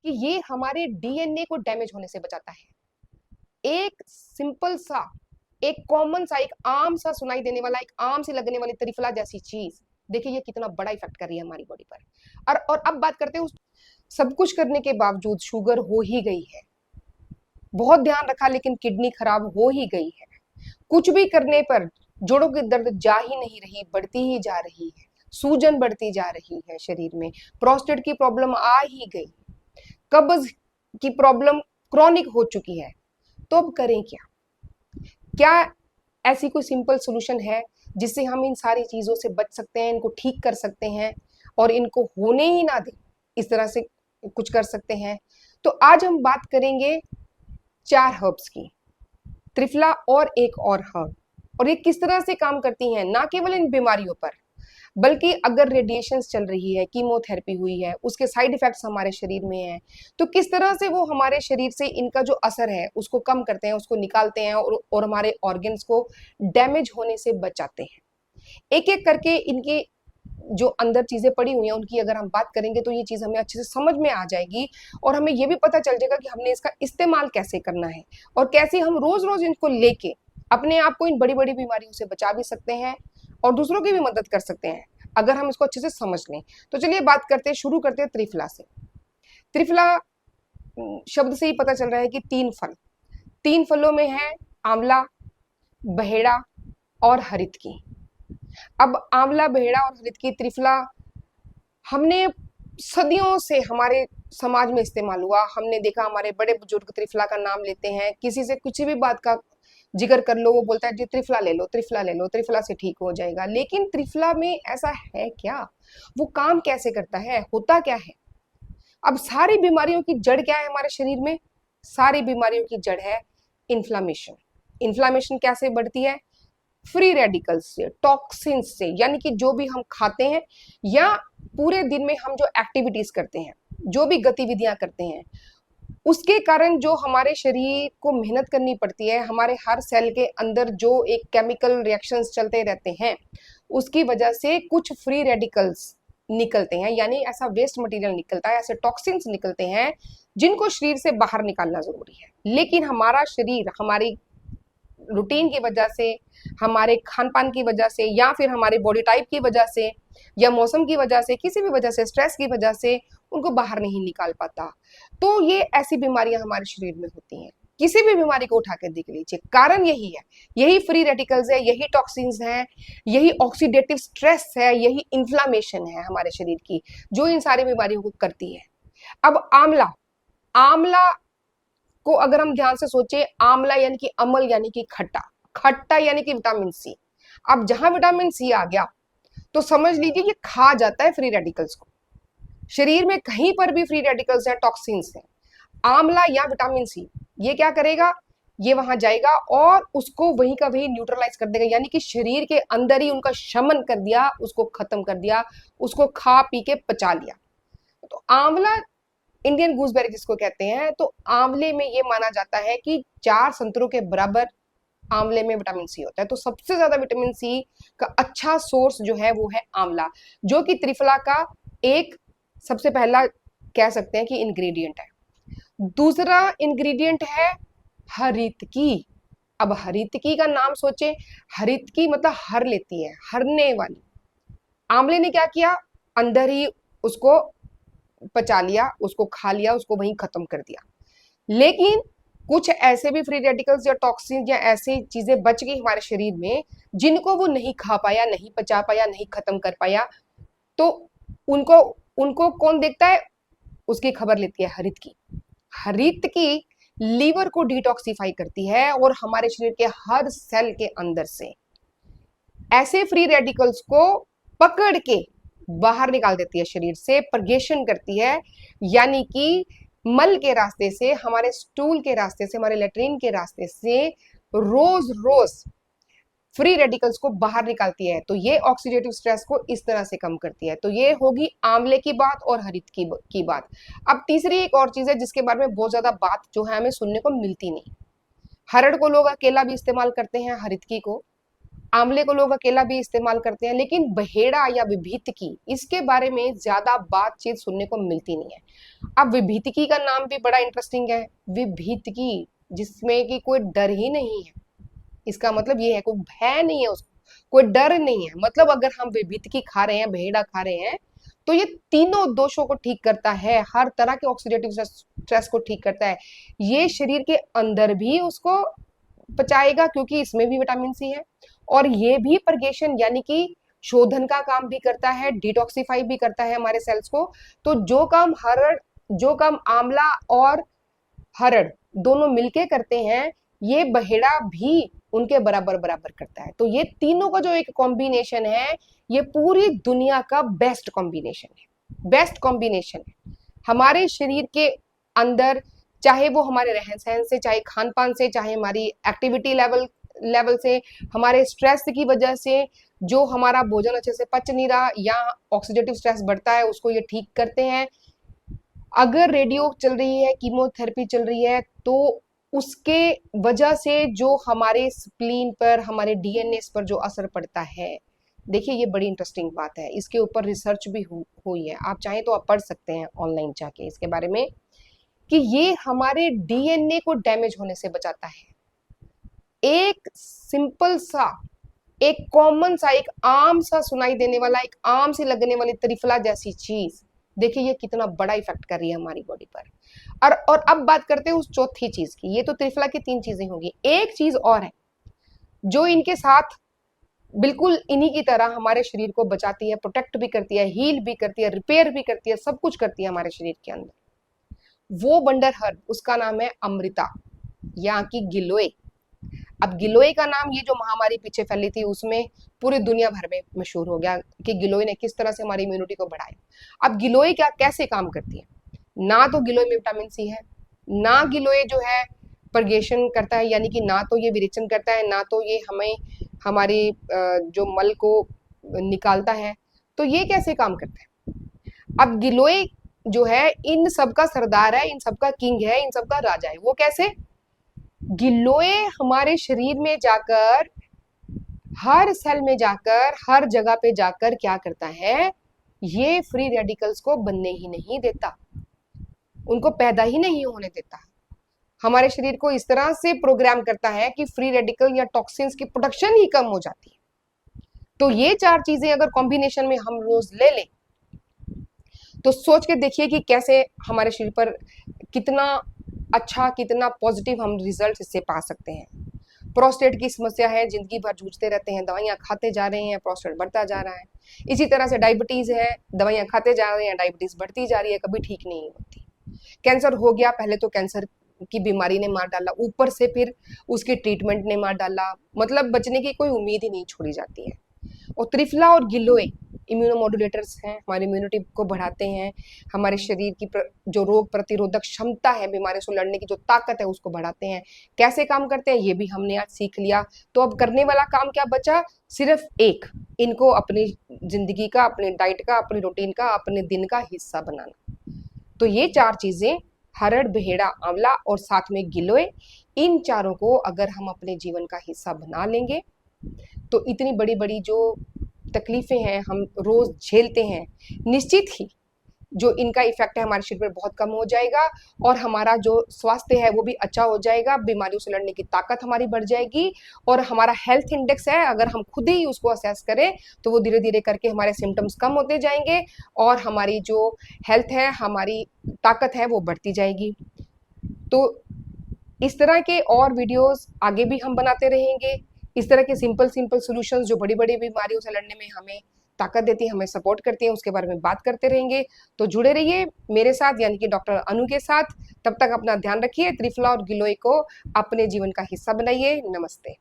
कि ये हमारे डीएनए को डैमेज होने से बचाता है। एक सिंपल सा, एक कॉमन सा, एक आम सा सुनाई देने वाला, एक आम से लगने वाली त्रिफला जैसी चीज, देखिए ये कितना बड़ा इफेक्ट कर रही है हमारी बॉडी पर। और अब बात करते हैं उस सब कुछ करने के बावजूद शुगर हो ही गई है, बहुत ध्यान रखा लेकिन किडनी खराब हो ही गई है, कुछ भी करने पर जोड़ों की दर्द जा ही नहीं रही, बढ़ती ही जा रही है, सूजन बढ़ती जा रही है शरीर में, प्रोस्टेट की प्रॉब्लम आ ही गई, कब्ज की प्रॉब्लम क्रॉनिक हो चुकी है, तो अब करें क्या? क्या ऐसी कोई सिंपल सोल्यूशन है जिससे हम इन सारी चीजों से बच सकते हैं, इनको ठीक कर सकते हैं और इनको होने ही ना दें, इस तरह से कुछ कर सकते हैं? तो आज हम बात करेंगे 4 हर्ब्स की, त्रिफला और एक और हर्ब, और ये किस तरह से काम करती हैं, ना केवल इन बीमारियों पर, बल्कि अगर रेडिएशन चल रही है, कीमोथेरेपी हुई है, उसके साइड इफेक्ट्स हमारे शरीर में हैं, तो किस तरह से वो हमारे शरीर से इनका जो असर है उसको कम करते हैं, उसको निकालते हैं और हमारे ऑर्गन्स को डैमेज होने से बचाते हैं। एक एक करके इनके जो अंदर चीजें पड़ी हुई हैं उनकी अगर हम बात करेंगे तो ये चीज हमें अच्छे से समझ में आ जाएगी और हमें ये भी पता चल जाएगा कि हमने इसका इस्तेमाल कैसे करना है और कैसे हम रोज रोज इनको लेके अपने आप को इन बड़ी बड़ी बीमारियों से बचा भी सकते हैं और दूसरों की भी मदद कर सकते हैं अगर हम इसको अच्छे से समझ लें। तो चलिए बात करते हैं, शुरू करते हैं त्रिफला से। त्रिफला शब्द से ही पता चल रहा है कि 3 फल, 3 फलों में है आंवला, बहेड़ा और हरितकी। अब आंवला, बहेड़ा और हरित की त्रिफला हमने सदियों से हमारे समाज में इस्तेमाल हुआ, हमने देखा हमारे बड़े बुजुर्ग त्रिफला का नाम लेते हैं, किसी से कुछ भी बात का जिक्र कर लो वो बोलता है जी त्रिफला ले लो, त्रिफला ले लो, त्रिफला से ठीक हो जाएगा। लेकिन त्रिफला में ऐसा है क्या, वो काम कैसे करता है, होता क्या है? अब सारी बीमारियों की जड़ क्या है हमारे शरीर में? सारी बीमारियों की जड़ है इन्फ्लामेशन। इन्फ्लामेशन कैसे बढ़ती है? फ्री रेडिकल्स से, टॉक्सिन्स से, यानी कि जो भी हम खाते हैं या पूरे दिन में हम जो एक्टिविटीज करते हैं, जो भी गतिविधियां करते हैं, उसके कारण जो हमारे शरीर को मेहनत करनी पड़ती है, हमारे हर सेल के अंदर जो एक केमिकल रिएक्शंस चलते रहते हैं, उसकी वजह से कुछ फ्री रेडिकल्स निकलते हैं, यानी ऐसा वेस्ट मटेरियल निकलता है, ऐसे टॉक्सिन्स निकलते हैं जिनको शरीर से बाहर निकालना जरूरी है। लेकिन हमारा शरीर हमारी रूटीन की वजह से, हमारे खान पान की वजह से, या फिर हमारे बॉडी टाइप की वजह से, या मौसम की वजह से, किसी भी वजह से, स्ट्रेस की वजह से उनको बाहर नहीं निकाल पाता। तो ये ऐसी बीमारियां हमारे शरीर में होती हैं। किसी भी बीमारी को उठा कर देख लीजिए, कारण यही है, यही फ्री रेडिकल्स है, यही टॉक्सिन्स हैं, यही ऑक्सीडेटिव स्ट्रेस है, यही इन्फ्लामेशन है हमारे शरीर की, जो इन सारी बीमारियों को करती है। अब आंवला, आंवला को अगर हम ध्यान से सोचे, आंवला यानी कि अमल यानी कि खट्टा, खट्टा यानी कि विटामिन सी। अब जहां विटामिन सी आ गया तो समझ लीजिए ये खा जाता है फ्री रेडिकल्स को। शरीर में कहीं पर भी फ्री रेडिकल्स है, टॉक्सिन्स है, आंवला या विटामिन सी ये क्या करेगा, ये वहां जाएगा और उसको वहीं का वहीं न्यूट्रलाइज कर देगा, यानी कि शरीर के अंदर ही उनका शमन कर दिया, उसको खत्म कर दिया, उसको खा पी के पचा लिया। तो आंवला इंडियन गूसबेरी जिसको कहते हैं, तो आंवले में ये माना जाता है कि 4 संतरों के बराबर आंवले में विटामिन सी होता है। तो सबसे ज्यादा विटामिन सी का अच्छा सोर्स जो है वो है आंवला, जो कि त्रिफला का एक सबसे पहला कह सकते हैं कि इंग्रेडिएंट है। दूसरा इंग्रेडिएंट है हरितकी। अब हरितकी का नाम सोचे, हरितकी मतलब हर लेती है, हरने वाली। आंवले ने क्या किया, अंदर ही उसको पचा लिया, उसको खा लिया, उसको वहीं खत्म कर दिया। लेकिन कुछ ऐसे भी फ्री रेडिकल्स या टॉक्सिन या ऐसी चीजें बच गई हमारे शरीर में जिनको वो नहीं खा पाया, नहीं पचा पाया, नहीं खत्म कर पाया, तो उनको उनको कौन देखता है, उसकी खबर लेती है हरित की। हरित की लीवर को डिटॉक्सिफाई करती है और हमारे शरीर के हर सेल के अंदर से ऐसे फ्री रेडिकल्स को पकड़ के बाहर निकाल देती है, शरीर से परगेशन करती है, यानी कि मल के रास्ते से, हमारे स्टूल के रास्ते से, हमारे लेट्रिन के रास्ते से रोज रोज फ्री रेडिकल्स को बाहर निकालती है। तो ये ऑक्सीडेटिव स्ट्रेस को इस तरह से कम करती है। तो ये होगी आंवले की बात और हरित की बात। अब तीसरी एक और चीज है जिसके बारे में बहुत ज्यादा बात जो है हमें सुनने को मिलती नहीं। हरड़ को लोग अकेला भी इस्तेमाल करते हैं, हरितकी को आंवले को लोग अकेला भी इस्तेमाल करते हैं, लेकिन बहेड़ा या विभीतकी इसके बारे में ज्यादा बातचीत सुनने को मिलती नहीं है। अब विभीतकी का नाम भी बड़ा इंटरेस्टिंग है, विभीतकी, जिसमें कि कोई डर ही नहीं है। इसका मतलब ये है कोई भय नहीं है उसको, कोई डर नहीं है। मतलब अगर हम विभीतकी खा रहे हैं, बहेड़ा खा रहे हैं, तो ये तीनों दोषों को ठीक करता है, हर तरह के ऑक्सीडेटिव स्ट्रेस को ठीक करता है। ये शरीर के अंदर भी उसको पचाएगा क्योंकि इसमें भी विटामिन सी है, और ये भी परगेशन यानी कि शोधन का काम भी करता है, डिटॉक्सिफाई भी करता है हमारे सेल्स को। तो जो काम आंवला और हरड़ दोनों मिलके करते हैं, ये बहेड़ा भी उनके बराबर बराबर करता है। तो ये तीनों का जो एक कॉम्बिनेशन है, ये पूरी दुनिया का बेस्ट कॉम्बिनेशन है, बेस्ट कॉम्बिनेशन है हमारे शरीर के अंदर। चाहे वो हमारे रहन सहन से, चाहे खान पान से, चाहे हमारी एक्टिविटी लेवल से, हमारे स्ट्रेस की वजह से, जो हमारा भोजन अच्छे से पच नहीं रहा या ऑक्सीडेटिव स्ट्रेस बढ़ता है, उसको ये ठीक करते हैं। अगर रेडियो चल रही है, कीमोथेरेपी चल रही है, तो उसके वजह से जो हमारे स्प्लीन पर, हमारे डीएनए पर जो असर पड़ता है, देखिए ये बड़ी इंटरेस्टिंग बात है। इसके ऊपर रिसर्च भी हुई है, आप चाहें तो आप पढ़ सकते हैं ऑनलाइन जाके इसके बारे में, कि ये हमारे डीएनए को डैमेज होने से बचाता है। एक सिंपल सा, एक कॉमन सा, एक आम सा सुनाई देने वाला, एक आम सी लगने वाली त्रिफला जैसी चीज, देखिए ये कितना बड़ा इफेक्ट कर रही है हमारी बॉडी पर। और अब बात करते हैं उस चौथी चीज की। ये तो त्रिफला की 3 चीजें होगी, एक चीज और है जो इनके साथ बिल्कुल इन्हीं की तरह हमारे शरीर को बचाती है, प्रोटेक्ट भी करती है, हील भी करती है, रिपेयर भी करती है, सब कुछ करती है हमारे शरीर के अंदर। वो वंडर हर्ब, उसका नाम है अमृता या कि गिलोय। अब गिलोय का नाम, ये जो महामारी पीछे फैली थी उसमें पूरी दुनिया भर में मशहूर हो गया कि गिलोय ने किस तरह से हमारी इम्यूनिटी को बढ़ाया। अब गिलोय क्या कैसे काम करती है? ना तो गिलोय में विटामिन सी है, ना गिलोय जो है परगेशन करता है, यानी कि ना तो ये विरेचन करता है, ना तो ये हमें हमारी जो मल को निकालता है। तो ये कैसे काम करता है? अब गिलोय जो है इन सबका सरदार है, इन सबका किंग है, इन सबका राजा है। वो कैसे? गिलोय हमारे शरीर में जाकर, हर सेल में जाकर, हर जगह पे जाकर क्या करता है, ये फ्री रेडिकल्स को बनने ही नहीं देता, उनको पैदा ही नहीं होने देता। हमारे शरीर को इस तरह से प्रोग्राम करता है कि फ्री रेडिकल या टॉक्सिन्स की प्रोडक्शन ही कम हो जाती है। तो ये 4 चीजें अगर कॉम्बिनेशन में हम रोज ले लें, तो सोच के देखिए कि कैसे हमारे शरीर पर कितना अच्छा, कितना पॉजिटिव हम रिजल्ट इससे पा सकते हैं। प्रोस्टेट की समस्या है, जिंदगी भर जूझते रहते हैं, दवाइयां खाते जा रहे हैं, प्रोस्टेट बढ़ता जा रहा है। इसी तरह से डायबिटीज है, दवाइयां खाते जा रहे हैं, डायबिटीज बढ़ती जा रही है, कभी ठीक नहीं होती। कैंसर हो गया, पहले तो कैंसर की बीमारी ने मार डाला, ऊपर से फिर उसकी ट्रीटमेंट ने मार डाला, मतलब बचने की कोई उम्मीद ही नहीं छोड़ी जाती है। और त्रिफला और गिलोय इम्यूनोमोडुलेटर्स हैं, हमारी इम्यूनिटी को बढ़ाते हैं, हमारे शरीर की जो रोग प्रतिरोधक क्षमता है, बीमारियों से लड़ने की जो ताकत है उसको बढ़ाते हैं। कैसे काम करते हैं ये भी हमने आज सीख लिया। तो अब करने वाला काम क्या बचा? सिर्फ एक, इनको अपनी जिंदगी का, अपनी डाइट का, अपनी रूटीन का, अपने दिन का हिस्सा बनाना। तो ये 4 चीजें, हरड़, बहेड़ा, आंवला और साथ में गिलोय, इन चारों को अगर हम अपने जीवन का हिस्सा बना लेंगे, तो इतनी बड़ी बड़ी जो तकलीफें हैं हम रोज झेलते हैं, निश्चित ही जो इनका इफेक्ट है हमारे शरीर पर बहुत कम हो जाएगा, और हमारा जो स्वास्थ्य है वो भी अच्छा हो जाएगा, बीमारियों से लड़ने की ताकत हमारी बढ़ जाएगी। और हमारा हेल्थ इंडेक्स है, अगर हम खुद ही उसको असेस करें, तो वो धीरे धीरे करके हमारे सिम्टम्स कम होते जाएंगे और हमारी जो हेल्थ है, हमारी ताकत है, वो बढ़ती जाएगी। तो इस तरह के और वीडियोस आगे भी हम बनाते रहेंगे। इस तरह के सिंपल सिंपल सॉल्यूशंस जो बड़ी बड़ी बीमारियों से लड़ने में हमें ताकत देती है, हमें सपोर्ट करती हैं, उसके बारे में बात करते रहेंगे। तो जुड़े रहिए मेरे साथ, यानी कि डॉक्टर अनु के साथ। तब तक अपना ध्यान रखिए, त्रिफला और गिलोय को अपने जीवन का हिस्सा बनाइए। नमस्ते।